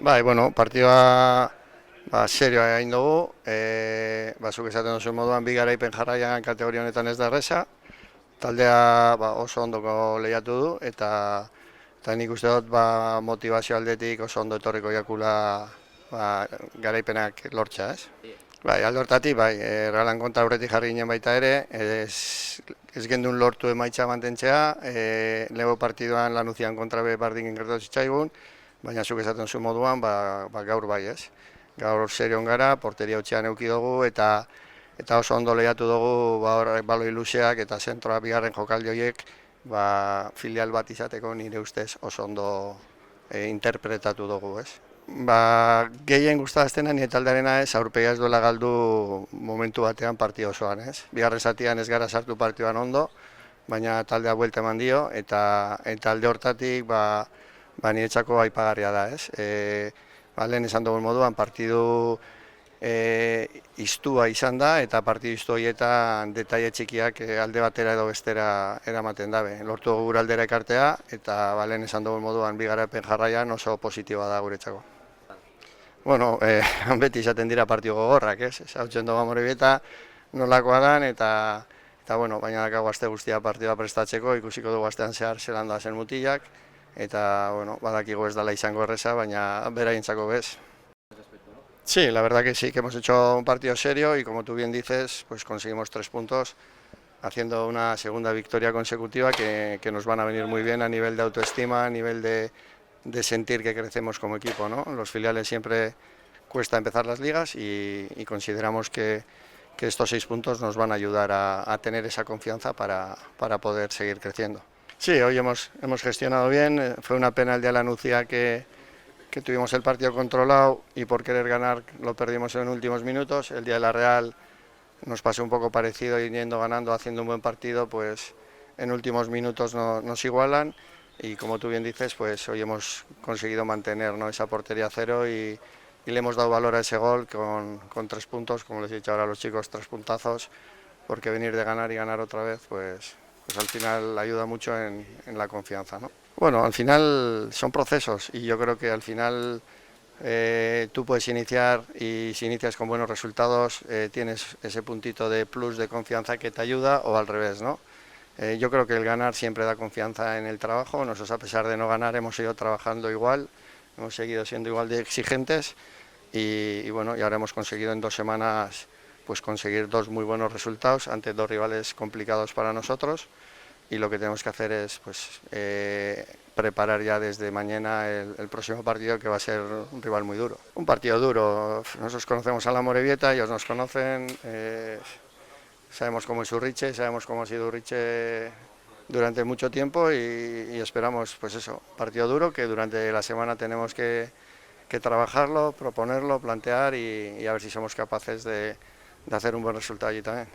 Bai, bueno, partidua serioa egin dugu, zuk esaten duzun moduan bi garaipen jarraian kategoria honetan ez da erresa, taldea oso ondoko lehiatu du eta nik uste dut motivazio aldetik oso ondo etorriko jakula garaipenak lortza, ez? Bai, alde hortatik, bai, Realan kontra aurretik jarri ginen baita ere, ez gendun lortu emaitza mantentzea, lego partiduan Lanuzian kontra be bardin gertatu zitzaigun, baina zuk esaten zu moduan, gaur bai ez. Gaur serion gara, porteria utxean euki dugu eta oso ondo lehiatu dugu baloi luzeak eta zentroa bigarren jokaldi horiek filial bat izateko nire ustez oso ondo interpretatu dugu ez. Gehien gustaztena nire taldearena ez, aurpegia ez duela galdu momentu batean partio osoan ez. Bigarren zatian ez gara sartu partioan ondo, baina taldea buelta eman dio eta alde hortatik niretzako aipagarria da ez. Lehen esan dugun moduan partidu iztua izan da eta partidu iztu horietan detaile txikiak alde batera edo bestera eramaten dabe. Lortu dugu gure aldera ekartea eta lehen esan dugun moduan bi garapen jarraian oso positiboa da guretzako. Bueno, beti izaten dira partidu gogorrak, ez? Hautzen dugu Amorebieta nolakoa dan eta bueno, baina dakago aste guztia partidua prestatzeko, ikusiko dugu astean zehar zelan da zen mutilak eta bueno, badakigu ez dela izango erresa, baina beraientzako bez. Sí, la verdad que sí, que hemos hecho un partido serio y como tú bien dices, pues conseguimos 3 puntos haciendo una segunda victoria consecutiva que nos van a venir muy bien a nivel de autoestima, a nivel de sentir que crecemos como equipo, ¿no? Los filiales siempre cuesta empezar las ligas y consideramos que estos 6 puntos nos van a ayudar a tener esa confianza para poder seguir creciendo. Sí, hoy hemos gestionado bien, fue una pena el día de la Nucía que tuvimos el partido controlado y por querer ganar lo perdimos en últimos minutos. El día de la Real nos pasó un poco parecido, yendo ganando, haciendo un buen partido, pues en últimos minutos nos igualan y como tú bien dices, pues hoy hemos conseguido mantener, ¿no?, esa portería a cero y le hemos dado valor a ese gol con 3 puntos, como les he dicho ahora a los chicos, 3 puntazos, porque venir de ganar y ganar otra vez, pues al final ayuda mucho en la confianza, ¿no? Bueno, al final son procesos y yo creo que al final tú puedes iniciar y si inicias con buenos resultados tienes ese puntito de plus de confianza que te ayuda o al revés, ¿no? Yo creo que el ganar siempre da confianza en el trabajo. Nosotros, a pesar de no ganar, hemos seguido trabajando igual, hemos seguido siendo igual de exigentes y bueno, y ahora hemos conseguido en 2 semanas pues conseguir 2 muy buenos resultados ante 2 rivales complicados para nosotros y lo que tenemos que hacer es pues preparar ya desde mañana el próximo partido, que va a ser un rival muy duro. Un partido duro, nosotros conocemos a la Amorebieta, ellos nos conocen, sabemos cómo es Urriche, sabemos cómo ha sido Urriche durante mucho tiempo y esperamos pues eso, partido duro que durante la semana tenemos que trabajarlo, proponerlo, plantear y a ver si somos capaces de hacer un buen resultado allí también.